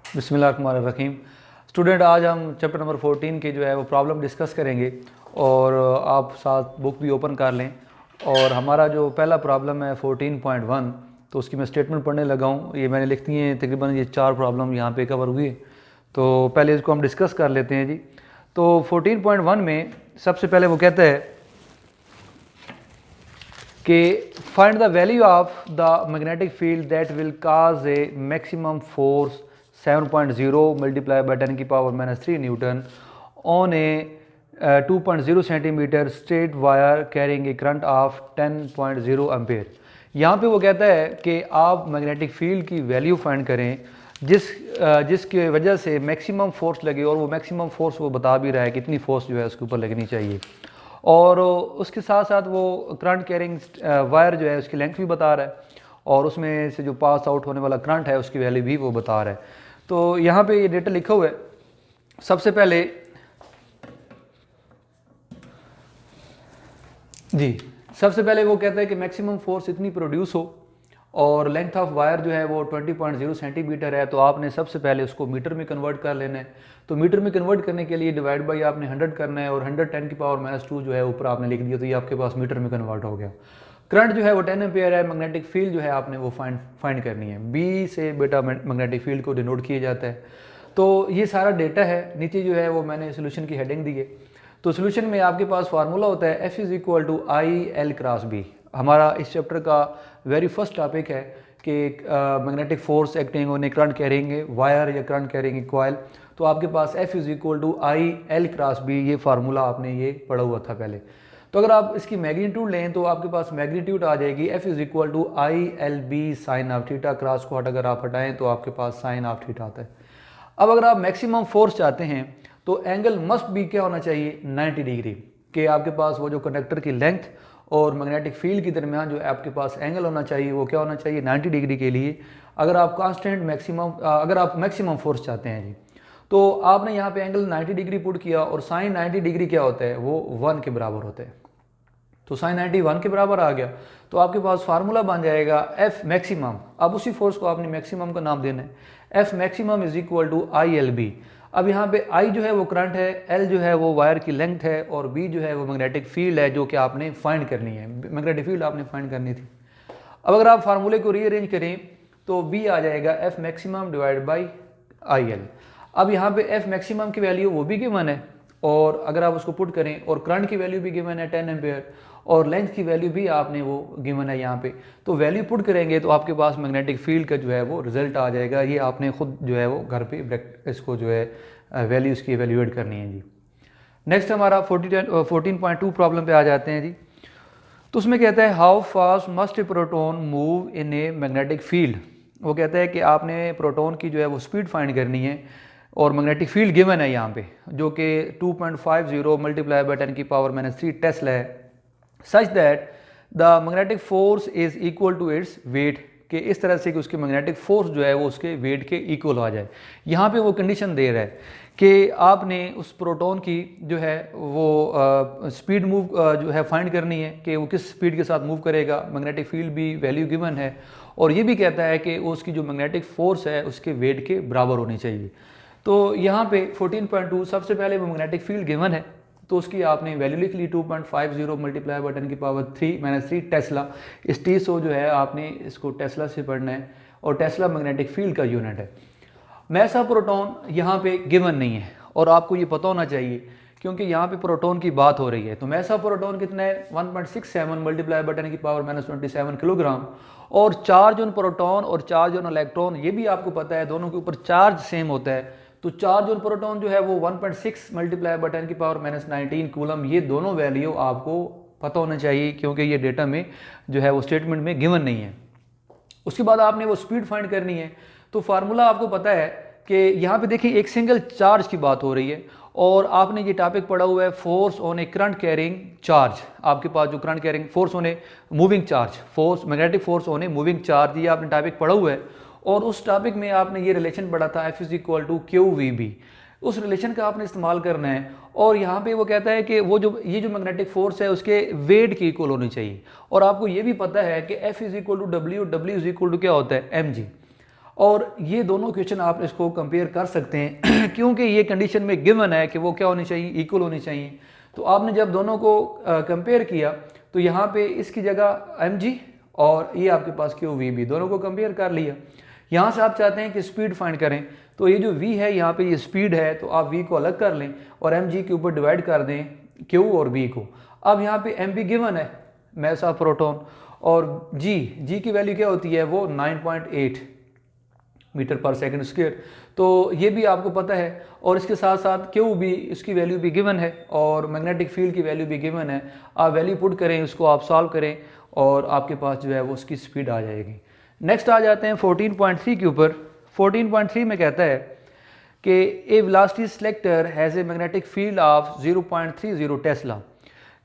बिस्मिल्लाहिर्रहमानिर्रहीम। स्टूडेंट, आज हम चैप्टर नंबर 14 के जो है वो प्रॉब्लम डिस्कस करेंगे और आप साथ बुक भी ओपन कर लें। और हमारा जो पहला प्रॉब्लम है 14.1, तो उसकी मैं स्टेटमेंट पढ़ने लगा हूँ। ये मैंने लिख दी हैं, तकरीबन ये 4 प्रॉब्लम यहाँ पे कवर हुई है। तो पहले इसको हम डिस्कस कर लेते हैं जी। तो 14.1 में सबसे पहले वो कहता है कि find the value of the magnetic field that will cause A maximum force 7.0 multiply by 10 की power -3 Newton on A 2.0 centimetre straight wire carrying a current of 10.0 ampere. यहाँ पे वो कहता है कि आप मैग्नेटिक फील्ड की वैल्यू फाइंड करें जिसकी वजह से मैक्सिमम फोर्स लगे, और वो मैक्सिमम फोर्स वो बता भी रहा है कितनी फोर्स जो है उसके ऊपर लगनी चाहिए। और उसके साथ साथ वो करंट कैरिंग वायर जो है उसकी लेंथ भी बता रहा है, और उसमें से जो पास आउट होने वाला करंट है उसकी वैल्यू भी वो बता रहा है। तो यहाँ पे ये डेटा लिखा हुआ है। सबसे पहले वो कहता है कि मैक्सिमम फोर्स इतनी प्रोड्यूस हो और लेंथ ऑफ वायर जो है वो 20.0 सेंटीमीटर है। तो आपने सबसे पहले उसको मीटर में कन्वर्ट कर लेना है। तो मीटर में कन्वर्ट करने के लिए डिवाइड बाई आपने 100 करना है, और 100 10 की पावर -2 जो है ऊपर आपने लिख दिया, तो ये आपके पास मीटर में कन्वर्ट हो गया। करंट जो है वो 10 एम्पेयर है। मैग्नेटिक फील्ड जो है आपने वो फाइंड करनी है। बी से बेटा मैग्नेटिक फील्ड को डिनोट किया जाता है। तो ये सारा डेटा है। नीचे जो है वो मैंने सोल्यूशन की हेडिंग दी है। तो सोल्यूशन में आपके पास फार्मूला होता है F is equal to I L cross B. हमारा इस चैप्टर का वेरी फर्स्ट टॉपिक है कि magnetic force acting on a current carrying wire या करंट कैरिंग कॉइल। तो आपके पास F is equal to I L cross B, ये फार्मूला आपने ये पढ़ा हुआ था पहले। तो अगर आप इसकी मैग्नीट्यूड लें तो आपके पास मैग्नीट्यूड आ जाएगी F is equal to I L B sine of theta. Cross को अगर आप हटाएं तो आपके पास साइन ऑफ थीटा आता है। अब अगर आप मैक्सिमम फोर्स चाहते हैं तो एंगल मस्ट बी क्या होना चाहिए, 90 डिग्री। कि आपके पास वो जो कंडक्टर की लेंथ और मैग्नेटिक फील्ड के दरमियान जो आपके पास एंगल होना चाहिए वो क्या होना चाहिए, 90 डिग्री के लिए। अगर आप कांस्टेंट मैक्सिमम अगर आप मैक्सिमम फोर्स चाहते हैं जी, तो आपने यहाँ पे एंगल 90 डिग्री पुट किया, और साइन 90 डिग्री क्या होता है, वो 1 के बराबर होता है। तो साइन 90 1 के बराबर आ गया। तो आपके पास फार्मूला बन जाएगा F मैक्सिमम। अब उसी फोर्स को आपने मैक्सिमम का नाम देना है। F maximum is equal to I L B. अब यहाँ पे I जो है वो करंट है, L जो है वो वायर की लेंथ है, और B जो है वो मैग्नेटिक फील्ड है जो कि आपने फाइंड करनी है। मैग्नेटिक फील्ड आपने फाइंड करनी थी। अब अगर आप फार्मूले को रीअरेंज करें तो B आ जाएगा F maximum divide by I L. अब यहाँ पे F मैक्सिमम की वैल्यू वो भी गिवन है, और अगर आप उसको पुट करें, और करंट की वैल्यू भी गिवन है 10 एम्पेयर, और लेंथ की वैल्यू भी आपने वो गिवन है यहाँ पे। तो वैल्यू पुट करेंगे तो आपके पास मैग्नेटिक फील्ड का जो है वो रिजल्ट आ जाएगा। ये आपने खुद जो है वो घर पे इसको जो है वैल्यू इसकी एवेल्यूएट करनी है जी। नेक्स्ट हमारा 14.2 प्रॉब्लम पे आ जाते हैं जी। तो उसमें कहता है how fast must A proton move in A magnetic field. वो कहता है कि आपने प्रोटोन की जो है वो स्पीड फाइंड करनी है, और मैग्नेटिक फील्ड गिवन है यहाँ पे जो कि 2.50 मल्टीप्लाई बाय 10 की पावर -3 टेस्ला है, such that the magnetic force is equal to its weight. कि इस तरह से कि उसकी मैग्नेटिक फोर्स जो है वो उसके वेट के इक्वल आ जाए। यहाँ पे वो कंडीशन दे रहा है कि आपने उस प्रोटॉन की जो है वो स्पीड मूव जो है फाइंड करनी है कि वो किस स्पीड के साथ मूव करेगा। मैग्नेटिक फील्ड भी वैल्यू गिवन है, और ये भी कहता है कि उसकी जो मैग्नेटिक फोर्स है उसके वेट के बराबर होनी चाहिए। तो यहाँ पे 14.2 सबसे पहले वो मैग्नेटिक फील्ड गिवन है, तो उसकी आपने वैल्यू लिख ली 2.50 मल्टीप्लाई बाय 10 की पावर 3 टेस्ला। इस टी सो जो है आपने इसको टेस्ला से पढ़ना है, और टेस्ला मैग्नेटिक फील्ड का यूनिट है। मैसा प्रोटॉन यहाँ पे गिवन नहीं है, और आपको ये पता होना चाहिए क्योंकि यहाँ पे प्रोटॉन की बात हो रही है। तो मैसा प्रोटॉन कितना है, 1.67 मल्टीप्लाई बाय 10 की पावर -27 किलोग्राम। और चार्ज ऑन प्रोटॉन और चार्ज ऑन इलेक्ट्रॉन, ये भी आपको पता है दोनों के ऊपर चार्ज सेम होता है। तो चार्ज ऑन प्रोटॉन जो है वो 1.6 मल्टीप्लाई बाय 10 की पावर -19 कूलम। ये दोनों वैल्यू आपको पता होना चाहिए क्योंकि ये डेटा में जो है वो स्टेटमेंट में गिवन नहीं है। उसके बाद आपने वो स्पीड फाइंड करनी है। तो फार्मूला आपको पता है कि यहाँ पे देखिए एक सिंगल चार्ज की बात हो रही है, और आपने ये टॉपिक पढ़ा हुआ है force on a current carrying charge. आपके पास जो current carrying force on a moving charge, force magnetic force on a moving charge, ये आपने टॉपिक पढ़ा हुआ है। और उस टॉपिक में आपने ये रिलेशन पढ़ा था F is equal to Q V B. उस रिलेशन का आपने इस्तेमाल करना है। और यहाँ पे वो कहता है कि वो जो ये जो मैग्नेटिक फोर्स है उसके वेट की इक्वल होनी चाहिए। और आपको ये भी पता है कि F is equal to W, W is equal to क्या होता है, mg। और ये दोनों क्वेश्चन आप इसको कंपेयर कर सकते हैं क्योंकि ये कंडीशन में गिवन है कि वो क्या होनी चाहिए, इक्वल होनी चाहिए। तो आपने जब दोनों को कंपेयर किया तो यहाँ पे इसकी जगह mg और ये आपके पास qvb दोनों को कंपेयर कर लिया। यहाँ से आप चाहते हैं कि स्पीड फाइंड करें, तो ये जो v है यहाँ पे ये स्पीड है, तो आप v को अलग कर लें और mg के ऊपर डिवाइड कर दें q और b को। अब यहाँ पे mb गिवन है, मास ऑफ प्रोटॉन, और g की वैल्यू क्या होती है, वो 9.8 मीटर पर सेकंड स्क्वायर, तो ये भी आपको पता है। और इसके साथ साथ क्यू भी, इसकी वैल्यू भी गिवन है और मैग्नेटिक फील्ड की वैल्यू भी गिवन है। आप वैल्यू पुट करें, उसको आप सॉल्व करें और आपके पास जो है वो उसकी स्पीड आ जाएगी। नेक्स्ट आ जाते हैं 14.3 के ऊपर। 14.3 में कहता है कि a velocity selector has a magnetic field of 0.30 tesla,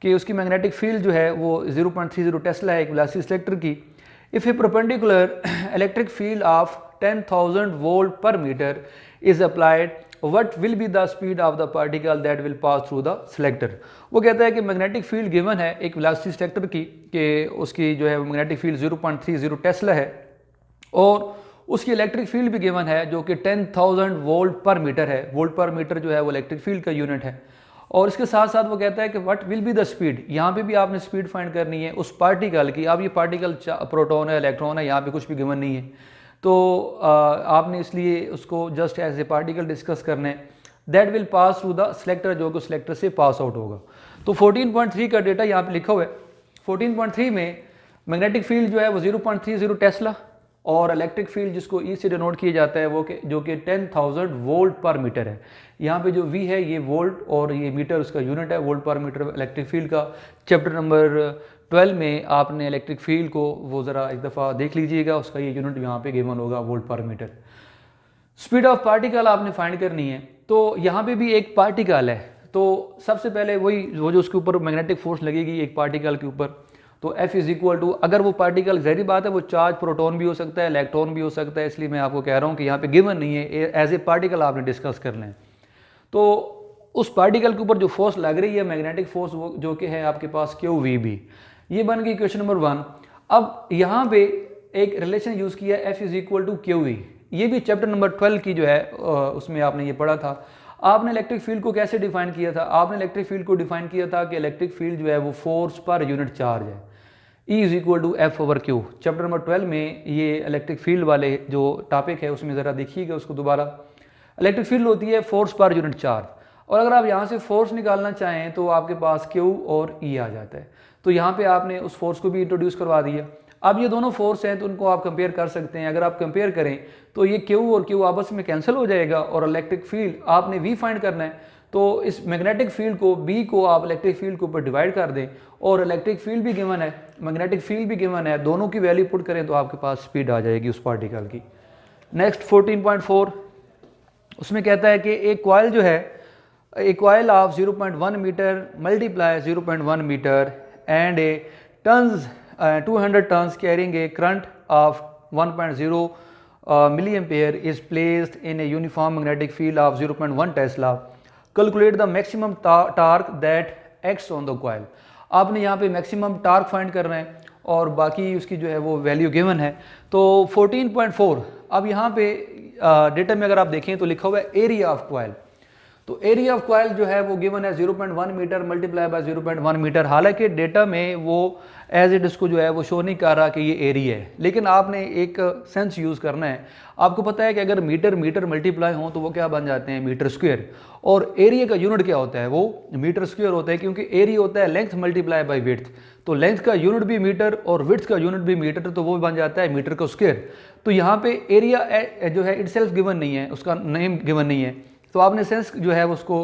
कि उसकी मैग्नेटिक फील्ड जो है वो 0.30 टेस्ला है एक वेलोसिटी सेलेक्टर की। If a perpendicular electric field of 10,000 volt per metre is applied, what will be the speed of the particle that will pass through the selector. वो कहता है कि मैग्नेटिक फील्ड गिवन है एक velocity selector की, कि उसकी जो है मैग्नेटिक फील्ड 0.30 टेस्ला है और उसकी इलेक्ट्रिक फील्ड भी गिवन है जो कि 10,000 वोल्ट पर मीटर है। वोल्ट पर मीटर जो है वो इलेक्ट्रिक फील्ड का यूनिट है। और इसके साथ साथ वो कहता है कि what will be the speed, यहाँ पे भी आपने स्पीड फाइंड करनी है उस पार्टिकल की। अब ये पार्टिकल प्रोटॉन है, इलेक्ट्रॉन है, यहाँ पे कुछ भी गिवन नहीं है, तो आपने इसलिए उसको just as a particle discuss करना है। That will pass through the selector, जो कि सेलेक्टर से पास आउट होगा। तो 14.3 का डेटा यहाँ पे लिखा हुआ है। 14.3 में मैग्नेटिक फील्ड जो है वो 0.30 टेस्ला और इलेक्ट्रिक फील्ड जिसको ई से डिनोट किया जाता है वो जो कि 10,000 वोल्ट पर मीटर है। यहाँ पे जो वी है ये वोल्ट और ये मीटर उसका यूनिट है, volt per metre electric field का। चैप्टर नंबर 12 में आपने इलेक्ट्रिक फील्ड को वो ज़रा एक दफ़ा देख लीजिएगा, उसका ये यूनिट यहाँ पे गिवन होगा volt per metre. Speed of particle आपने फाइंड करनी है, तो यहाँ पे भी एक पार्टिकल है, तो सबसे पहले वही वो जो उसके ऊपर मैग्नेटिक फोर्स लगेगी एक पार्टिकल के ऊपर, तो F इज इक्वल टू, अगर वो पार्टिकल जहरी बात है वो चार्ज प्रोटॉन भी हो सकता है, इलेक्ट्रॉन भी हो सकता है, इसलिए मैं आपको कह रहा हूँ कि यहाँ पे गिवन नहीं है, एज ए पार्टिकल आपने डिस्कस करना है। तो उस पार्टिकल के ऊपर जो फोर्स लग रही है मैग्नेटिक फोर्स, वो जो कि है आपके पास QVB, ये बन गई क्वेश्चन नंबर 1। अब यहाँ पे एक रिलेशन यूज़ किया F is equal to QV, ये भी चैप्टर नंबर 12 की जो है उसमें आपने ये पढ़ा था। आपने इलेक्ट्रिक फील्ड को कैसे डिफाइन किया था, आपने इलेक्ट्रिक फील्ड को डिफाइन किया था कि इलेक्ट्रिक फील्ड जो है वो फोर्स पर यूनिट चार्ज है, E is equal to F/Q। Chapter number 12 में ये इलेक्ट्रिक फील्ड वाले जो टॉपिक है उसमें ज़रा देखिएगा उसको दोबारा। इलेक्ट्रिक फील्ड होती है फोर्स पर यूनिट चार्ज, और अगर आप यहाँ से फोर्स निकालना चाहें तो आपके पास Q और E आ जाता है, तो यहाँ पे आपने उस फोर्स को भी इंट्रोड्यूस करवा दिया। अब ये दोनों फोर्स हैं तो उनको आप कंपेयर कर सकते हैं। अगर आप कंपेयर करें तो ये Q और Q आपस में कैंसिल हो जाएगा और इलेक्ट्रिक फील्ड आपने V फाइंड करना है, तो इस मैग्नेटिक फील्ड को B को आप इलेक्ट्रिक फील्ड के ऊपर डिवाइड कर दें और इलेक्ट्रिक फील्ड भी गिवन है, मैग्नेटिक फील्ड भी गिवन है, दोनों की वैल्यू पुट करें तो आपके पास स्पीड आ जाएगी उस पार्टिकल की। नेक्स्ट 14.4, उसमें कहता है कि एक कॉइल जो है, एक coil of 0.1 metre multiply 0.1 metre and a turns 200 turns carrying a current of 1.0 milliampere is placed in a uniform magnetic field of 0.1 Tesla. Calculate the maximum torque that acts on the coil. आपने यहाँ पे maximum torque find करना है और बाकी उसकी जो है वो वैल्यू गिवन है। तो 14.4, अब यहाँ पे डेटा में अगर आप देखें तो लिखा हुआ है एरिया ऑफ कॉइल। तो एरिया ऑफ कॉइल जो है वो गिवन है 0.1 मीटर मल्टीप्लाई बाय 0.1 मीटर। हालांकि डेटा में वो एज इट इसको जो है वो शो नहीं कर रहा कि ये एरिया है, लेकिन आपने एक सेंस यूज़ करना है। आपको पता है कि अगर मीटर मीटर मल्टीप्लाई हो तो वो क्या बन जाते हैं, मीटर स्क्वायर, और एरिया का यूनिट क्या होता है, वो मीटर स्क्वायर होता है, क्योंकि एरिया होता है लेंथ मल्टीप्लाई बाई विड्थ। तो लेंथ का यूनिट भी मीटर और विड्थ का यूनिट भी मीटर, तो वो बन जाता है मीटर का स्क्वायर। तो यहाँ पे एरिया जो है इटसेल्फ गिवन नहीं है, उसका नेम गिवन नहीं है, तो आपने सेंस जो है उसको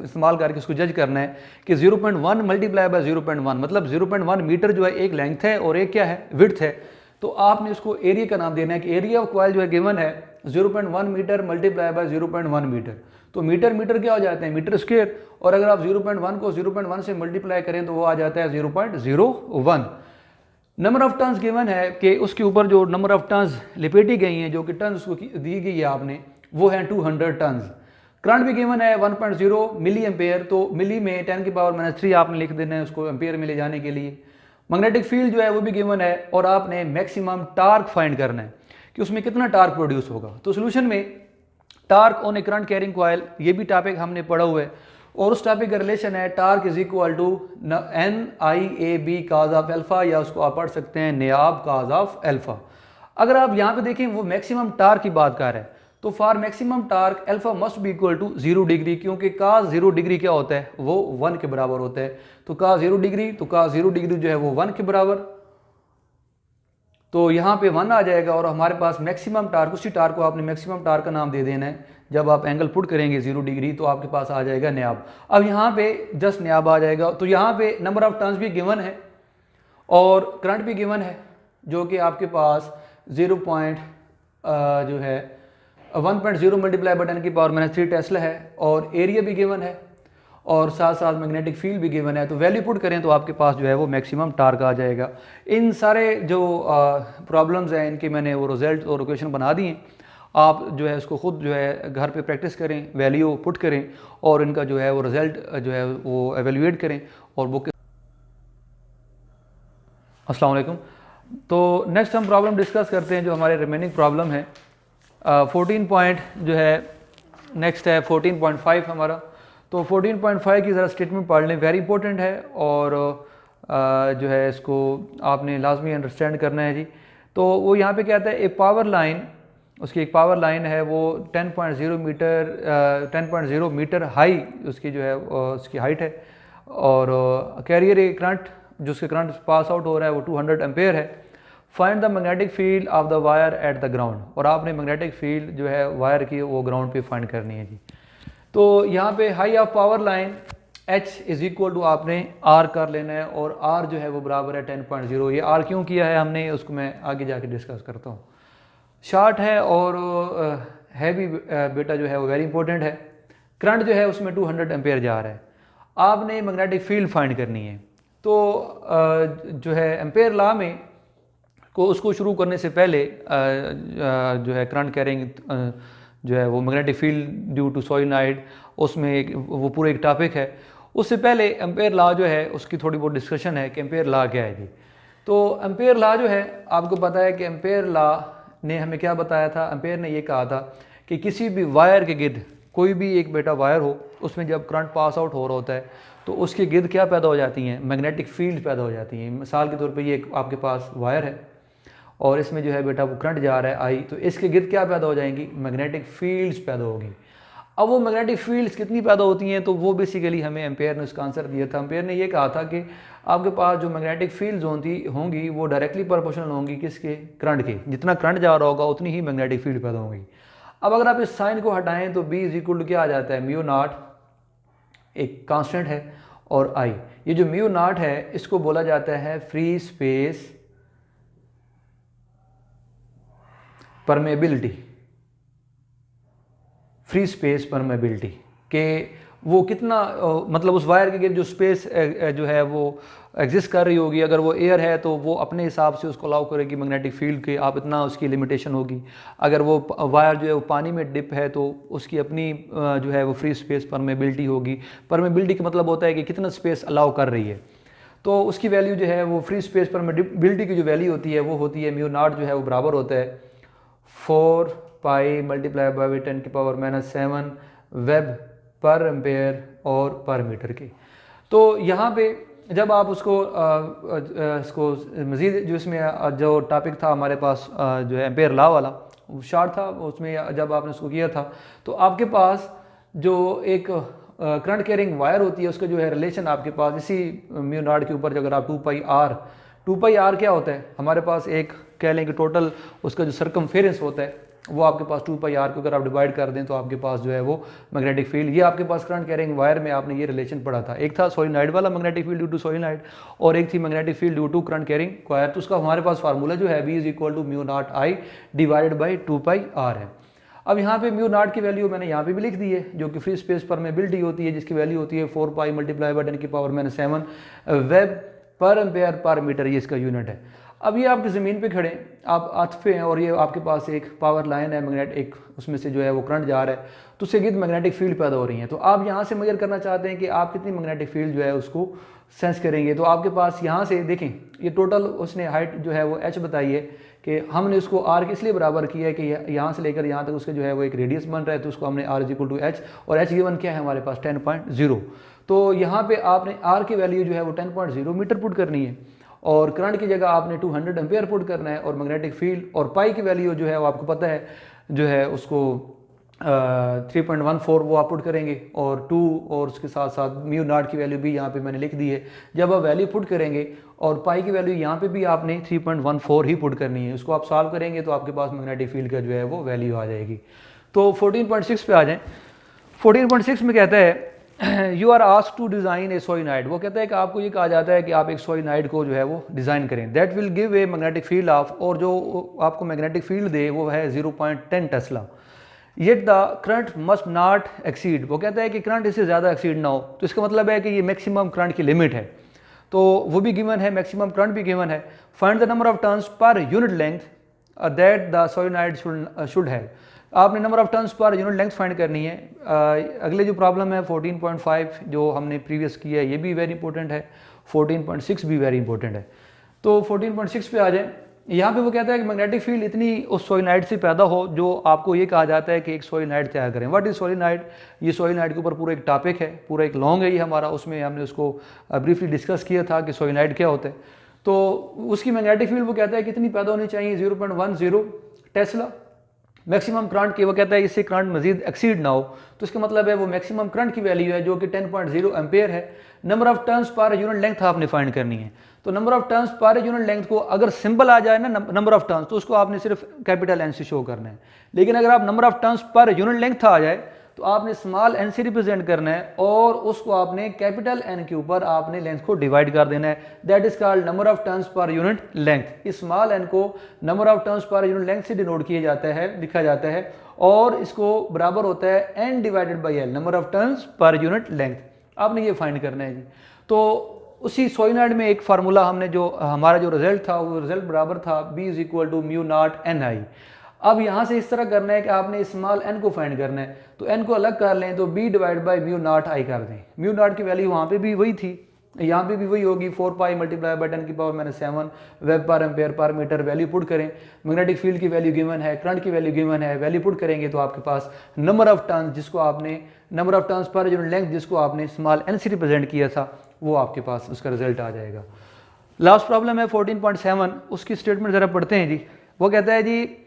इस्तेमाल करके उसको जज करना है कि 0.1 मल्टीप्लाई बाय 0.1 मतलब 0.1 मीटर जो है एक लेंथ है और एक क्या है, विड्थ है। तो आपने उसको एरिया का नाम देना है कि एरिया ऑफ कॉइल जो है गिवन है 0.1 मीटर मल्टीप्लाई बाय 0.1 मीटर। तो मीटर मीटर क्या हो जाते हैं, मीटर स्क्वायर, और अगर आप 0.1 को 0.1 से मल्टीप्लाई करें तो वो आ जाता है 0.01। नंबर ऑफ टन्स गिवन है कि उसके ऊपर जो नंबर ऑफ टन्स लिपेटी गई हैं, जो कि टन्स उसको दी गई है आपने, वो है 200 टन्स। करंट भी गिवन है 1.0 मिली एम्पेयर, तो मिली में 10⁻³ आपने लिख देना है उसको एम्पेयर में ले जाने के लिए। मैग्नेटिक फील्ड जो है वो भी गिवन है और आपने मैक्सिमम टार्क फाइंड करना है कि उसमें कितना टार्क प्रोड्यूस होगा। तो सोल्यूशन में torque on a current carrying coil, ये भी टॉपिक हमने पढ़ा हुआ है, और उस टॉपिक का रिलेशन है torque is equal to NIAB cos of alpha, या उसको आप पढ़ सकते हैं नियाब काज ऑफ अल्फा। अगर आप यहाँ पे देखें वो मैक्सिमम टार्क की बात कर रहे हैं, तो for maximum torque alpha must be equal to 0 degree, क्योंकि काज 0 डिग्री क्या होता है, वो 1 के बराबर होता है। तो काज 0 डिग्री, तो काज 0 डिग्री जो है वो 1 के बराबर, तो यहाँ पे 1 आ जाएगा, और हमारे पास मैक्सिमम टार्क, उसी टार्क को आपने मैक्सिमम टार्क का नाम दे देना है। जब आप एंगल पुट करेंगे 0 डिग्री तो आपके पास आ जाएगा न्याब। अब यहाँ पे जस्ट न्याब आ जाएगा। तो यहाँ पे नंबर ऑफ टर्न्स भी गिवन है और करंट भी गिवन है, जो कि आपके पास 0 जो है 1.0 मल्टीप्लाई बाय 10 की पावर -3 टेस्ला है, और एरिया भी गिवन है, और साथ साथ मैग्नेटिक फील्ड भी गिवन है। तो वैल्यू पुट करें तो आपके पास जो है वो मैक्सिमम टार्क आ जाएगा। इन सारे जो प्रॉब्लम्स हैं इनके मैंने वो रिजल्ट और इक्वेशन बना दिए। आप जो है उसको खुद जो है घर पे प्रैक्टिस करें, वैल्यू पुट करें, और इनका जो है वो रिजल्ट जो है वो एवेल्यूएट करें और बुक। अस्सलाम वालेकुम। तो नेक्स्ट हम प्रॉब्लम डिस्कस करते हैं जो हमारे रिमेनिंग प्रॉब्लम है। 14 पॉइंट जो है नेक्स्ट है 14.5 हमारा। तो 14.5 की ज़रा स्टेटमेंट पढ़ लें, वेरी इंपॉर्टेंट है, और जो है इसको आपने लाजमी अंडरस्टैंड करना है जी। तो वो यहाँ पे कहता है ए पावर लाइन, उसकी एक पावर लाइन है वो 10.0 मीटर हाई उसकी जो है उसकी हाइट है, और कैरियर ए करंट, जो उसके करंट पास आउट हो रहा है वो 200 एम्पेयर है। Find the magnetic field of the wire at the ground, और आपने मैग्नेटिक फील्ड जो है वायर की वो ग्राउंड पे फाइंड करनी है जी। तो यहाँ पे high of power line H is equal to आपने R कर लेना है, और R जो है वो बराबर है 10.0। ये R क्यों किया है हमने, उसको मैं आगे जाके डिस्कस करता हूँ। शॉर्ट है और है भी बेटा जो है वो वेरी इंपॉर्टेंट है। करंट जो है उसमें 200 एम्पेयर जा रहा है, आपने मैग्नेटिक फील्ड फाइंड करनी है। तो जो है एम्पेयर लॉ में को उसको शुरू करने से पहले जो है करंट कैरिंग जो है वो magnetic field due to solenoid, उसमें एक वो पूरा एक टॉपिक है। उससे पहले एम्पेयर लॉ जो है उसकी थोड़ी बहुत डिस्कशन है कि एम्पेयर लॉ क्या है जी। तो एम्पेयर लॉ जो है आपको पता है कि एम्पेयर लॉ ने हमें क्या बताया था, एम्पेयर ने ये कहा था कि किसी भी वायर के गिर्द, कोई भी एक बेटा वायर हो, उसमें जब करंट पास आउट हो रहा होता है तो उसके गिर्द क्या पैदा हो जाती हैं, मैग्नेटिक फील्ड पैदा हो जाती हैं। मिसाल के तौर पे ये आपके पास वायर है और इसमें जो है बेटा वो करंट जा रहा है आई, तो इसके गिर्द क्या पैदा हो जाएंगी, मैग्नेटिक फील्ड्स पैदा होगी। अब वो मैग्नेटिक फील्ड्स कितनी पैदा होती हैं, तो वो बेसिकली हमें एम्पेयर ने उसका आंसर दिया था। एम्पेयर ने ये कहा था कि आपके पास जो मैग्नेटिक फील्ड्स होंगी वो डायरेक्टली प्रोपोर्शनल होंगी किसके, करंट के। जितना करंट जा रहा होगा उतनी ही मैग्नेटिक फील्ड पैदा होंगी। अब अगर आप इस साइन को हटाएं तो B इज इक्वल टू क्या आ जाता है, म्यू नॉट, एक कांस्टेंट है, और I। ये जो म्यू नॉट है इसको बोला जाता है free space permeability, free space permeability के वो कितना मतलब उस वायर के गिर्द जो स्पेस जो है वो एग्जिस्ट कर रही होगी। अगर वो एयर है तो वो अपने हिसाब से उसको अलाउ करेगी मैग्नेटिक फील्ड के, आप इतना उसकी लिमिटेशन होगी। अगर वो वायर जो है वो पानी में डिप है तो उसकी अपनी जो है वो फ्री स्पेस परमेबिलिटी होगी। परमेबिलिटी का मतलब होता है कि कितना स्पेस अलाउ कर रही है, तो उसकी वैल्यू जो है वो फ्री स्पेस परमेबिलिटी की जो वैल्यू होती है वो होती है म्यू नॉट जो है वो बराबर होता है 4 pi multiply bye 10⁻⁻7 web per ampere और पर मीटर के। तो यहाँ पे जब आप उसको मज़ीद जो इसमें जो टॉपिक था हमारे पास जो है एम्पेयर लॉ वाला शार्ट था, उसमें जब आपने उसको किया था तो आपके पास जो एक करंट कैरिंग वायर होती है उसका जो है रिलेशन आपके पास इसी म्यू नॉट के ऊपर, अगर आप 2πr क्या होता है, हमारे पास एक कह लें कि टोटल उसका जो सर्कमफेरेंस होता है वो आपके पास 2πr को अगर आप डिवाइड कर दें तो आपके पास जो है वो मैग्नेटिक फील्ड, ये आपके पास करंट कैरिंग वायर में आपने ये रिलेशन पढ़ा था। एक था सोलेनॉइड वाला magnetic field due to solenoid, और एक थी magnetic field due to current carrying wire. तो उसका हमारे पास फार्मूला जो है B is equal to mu naught I divided by 2πr है। अब यहाँ पे म्यू नॉट की वैल्यू मैंने यहाँ पे भी लिख दी है, जो कि फ्री स्पेस परमेबिलिटी होती है, जिसकी वैल्यू होती है 4 pi multiply by 10⁻⁷ weber per ampere per metre, ये इसका यूनिट है। अब ये आपकी ज़मीन पे खड़े, आप अर्थ पे हैं और ये आपके पास एक पावर लाइन है मैग्नेट, एक उसमें से जो है वो करंट जा रहा है, तो उससे गिर्द मैग्नेटिक फील्ड पैदा हो रही है। तो आप यहाँ से मेजर करना चाहते हैं कि आप कितनी मैग्नेटिक फील्ड जो है उसको सेंस करेंगे तो आपके पास यहाँ से देखें ये टोटल उसने हाइट जो है वो h बताई है कि हमने उसको r के इसलिए बराबर किया है कि यहाँ से लेकर यहाँ तक उसके जो है वो एक रेडियस बन रहा है, तो उसको हमने r is equal to h और h गिवन क्या है हमारे पास 10.0। तो यहाँ पे आपने r की वैल्यू जो है वो 10.0 मीटर पुट करनी है और करंट की जगह आपने 200 एम्पेयर पुट करना है और मैग्नेटिक फील्ड और पाई की वैल्यू जो है वो आपको पता है जो है उसको 3.14 वो आप पुट करेंगे और 2 और उसके साथ साथ म्यू नॉट की वैल्यू भी यहाँ पे मैंने लिख दी है। जब आप वैल्यू पुट करेंगे और पाई की वैल्यू यहाँ पे भी आपने 3.14 ही पुट करनी है, उसको आप सॉल्व करेंगे तो आपके पास मैग्नेटिक फील्ड का जो है वो वैल्यू आ जाएगी। तो 14.6 पे आ जाएं। 14.6 में कहता है you are asked to design a solenoid. वो कहता है कि आपको ये कहा जाता है कि आप एक सोलिनॉइड को जो है वो डिज़ाइन करें that will give a magnetic field of, और जो आपको मैग्नेटिक फील्ड दे वो है 0.10 Tesla. Yet the current must not exceed. वो कहता है कि करंट इससे ज़्यादा एक्सीड ना हो, तो इसका मतलब है कि ये मैक्सिमम करंट की लिमिट है, तो वो भी गिवन है, मैक्सिमम करंट भी गिवन है। Find the number of turns per unit length that the solenoid should have. आपने number of turns per unit length find करनी है। अगले जो प्रॉब्लम है 14.5 जो हमने प्रीवियस किया है ये भी वेरी इंपॉर्टेंट है, 14.6 भी वेरी इंपॉर्टेंट है। तो 14.6 पे आ जाए। यहाँ पे वो कहता है कि मैग्नेटिक फील्ड इतनी उस सोलिनॉइड से पैदा हो जो आपको ये कहा जाता है कि एक सोलिनॉइड तैयार करें। What is solenoid? ये सोलिनॉइड के ऊपर पूरा एक टॉपिक है, पूरा एक लॉन्ग है ये हमारा, उसमें हमने उसको ब्रीफली डिस्कस किया था कि सोलिनॉइड क्या होता है। तो उसकी मैग्नेटिक फील्ड वो कहता है कितनी पैदा होनी चाहिए, 0.10 टेस्ला। मैक्सिमम करंट की वो कहता है इससे करंट मजीद एक्सीड ना हो, तो इसका मतलब है वो मैक्सिमम करंट की वैल्यू है जो कि 10.0 एम्पेयर है। Number of turns per unit length आपने फाइंड करनी है। तो number of turns per unit length को अगर सिंबल आ जाए ना नंबर ऑफ टर्न्स, तो उसको आपने सिर्फ कैपिटल एन से शो करना है। लेकिन अगर आप number of turns per unit length आ जाए तो आपने स्मॉल एन से रिप्रेजेंट करना है और उसको आपने कैपिटल एन के ऊपर आपने लेंथ को डिवाइड कर देना है। That is called number of turns per unit length. इस स्मॉल एन को number of turns per unit length से डिनोट किया जाता है, लिखा जाता है, और इसको बराबर होता है N divided by L, number of turns per unit length. आपने ये फाइंड करना है जी। तो उसी सोलिनॉइड में एक फार्मूला हमने जो हमारा जो रिजल्ट था वो रिजल्ट बराबर था B is equal to mu naught N I. अब यहाँ से इस तरह करना है कि आपने स्मॉल n को फाइंड करना है, तो n को अलग कर लें तो B divide by mu naught I कर दें। म्यू नॉट की वैल्यू वहाँ पे भी वही थी, यहाँ पे भी वही होगी, 4 पाई मल्टीप्लाई बाई 10 की power -7 weber per ampere per metre. Value put करें, मैग्नेटिक फील्ड की वैल्यू गिवन है, करंट की वैल्यू गिवन है, वैल्यू पुट करेंगे तो आपके पास नंबर ऑफ टर्न्स जिसको आपने number of turns per unit length जिसको आपने स्मॉल n से रिप्रेजेंट किया था वो आपके पास उसका रिजल्ट आ जाएगा। लास्ट प्रॉब्लम है 14.7, उसकी स्टेटमेंट ज़रा पढ़ते हैं जी। वो कहता है जी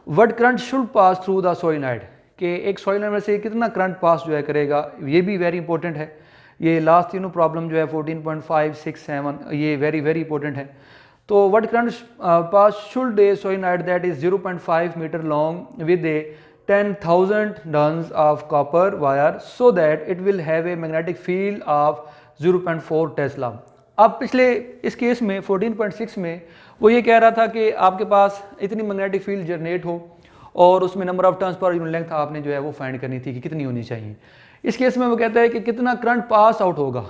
what current should pass through the solenoid, कि एक सोलिनॉइड में से कितना करंट पास जो है करेगा, ये भी वेरी इंपॉर्टेंट है। ये लास्ट तीनों प्रॉब्लम जो है 14.5, 6, 7 ये वेरी वेरी इंपॉर्टेंट है। तो what current pass should a solenoid that is 0.5 metre long with a 10,000 turns of copper wire so that it will have a magnetic field of 0.4 tesla. अब पिछले इस case में 14.6 में वो ये कह रहा था कि आपके पास इतनी मैग्नेटिक फील्ड जनरेट हो और उसमें number of turns per unit length आपने जो है वो फाइंड करनी थी कि कितनी होनी चाहिए। इस केस में वो कहता है कि कितना करंट पास आउट होगा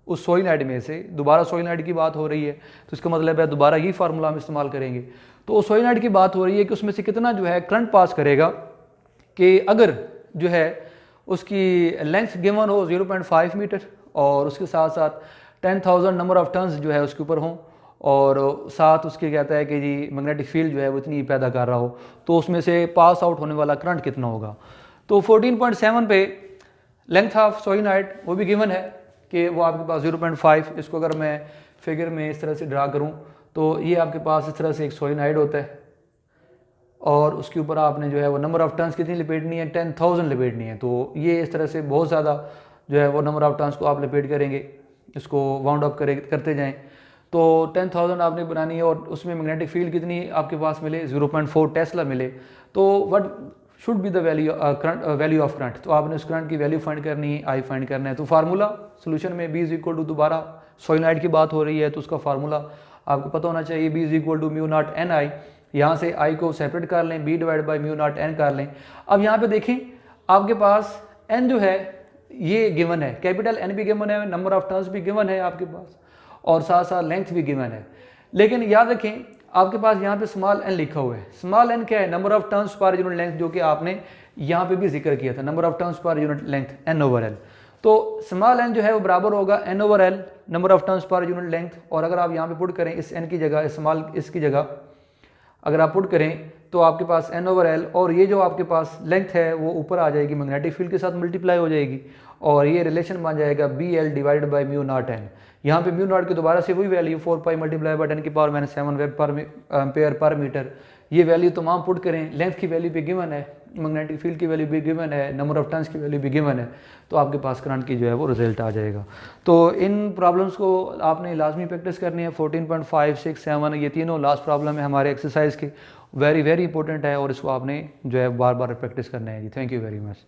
उस सोलिनॉइड में से। दोबारा सोलिनॉइड की बात हो रही है तो इसका मतलब है दोबारा ही फार्मूला हम इस्तेमाल करेंगे। तो उस सोलिनॉइड की बात हो रही है कि उसमें से कितना जो है करंट पास करेगा, कि अगर जो है उसकी लेंथ गिवन हो 0.5 मीटर और उसके साथ साथ 10,000 नंबर ऑफ टर्न्स जो है उसके ऊपर हों और साथ उसके कहता है कि जी मैग्नेटिक फील्ड जो है वो इतनी पैदा कर रहा हो, तो उसमें से पास आउट होने वाला करंट कितना होगा। तो 14.7 पे लेंथ ऑफ सोलिनॉइड वो भी गिवन है कि वो आपके पास 0.5। इसको अगर मैं फिगर में इस तरह से ड्रा करूं तो ये आपके पास इस तरह से एक सोलिनॉइड होता है और उसके ऊपर आपने जो है वो नंबर ऑफ टर्न्स कितनी लपेटनी है, 10,000 लपेटनी है। तो ये इस तरह से बहुत ज़्यादा जो है वो नंबर ऑफ टर्न्स को आप लपेट करेंगे, इसको वाउंड अप करते जाएं। तो 10,000 आपने बनानी है और उसमें मैग्नेटिक फील्ड कितनी आपके पास मिले, 0.4 टेस्ला मिले। तो what should be the value of current, तो आपने उस करंट की वैल्यू फाइंड करनी है, आई फाइंड करना है। तो फार्मूला सोल्यूशन में B इज इक्वल टू, दोबारा सोलिनॉइड की बात हो रही है तो उसका फार्मूला आपको पता होना चाहिए, B is equal to mu naught N I. यहाँ से I को सेपरेट कर लें, B divide by mu naught N कर लें। अब यहाँ पे देखें आपके पास N जो है ये गिवन है, कैपिटल N भी गिवन है, नंबर ऑफ टर्न्स भी गिवन है आपके पास और साथ साथ लेंथ भी गिवन है। लेकिन याद रखें आपके पास यहाँ पे स्मॉल n लिखा हुआ है। स्मॉल n क्या है, number of turns per unit length, जो कि आपने यहाँ पे भी जिक्र किया था, number of turns per unit length n/l। तो स्मॉल एन जो है वो बराबर होगा N over L, number of turns per unit length. और अगर आप यहाँ पे पुट करें इस एन की जगह स्मॉल इसकी जगह अगर आप पुट करें तो आपके पास एन ओवर एल, और ये जो आपके पास लेंथ है वो ऊपर आ जाएगी, मैग्नेटिक फील्ड के साथ मल्टीप्लाई हो जाएगी, और ये रिलेशन बन जाएगा B L divided by mu naught N. यहाँ पे म्यू नॉट की दोबारा से वही value 4 pi multiply by 10⁻⁷ weber per ampere per metre, ये वैल्यू तमाम पुट करें, लेंथ की वैल्यू भी गिवन है, मैग्नेटिक फील्ड की वैल्यू भी गिवन है, नंबर ऑफ टर्न्स की वैल्यू भी गिवन है, तो आपके पास करंट की जो है वो रिजल्ट आ जाएगा। तो इन प्रॉब्लम्स को आपने लाजमी प्रैक्टिस करनी है। 14.5, 6, 7 ये तीनों लास्ट प्रॉब्लम है हमारे एक्सरसाइज के, वेरी इंपॉर्टेंट है, और इसको आपने जो है बार बार प्रैक्टिस करना है जी। Thank you very much.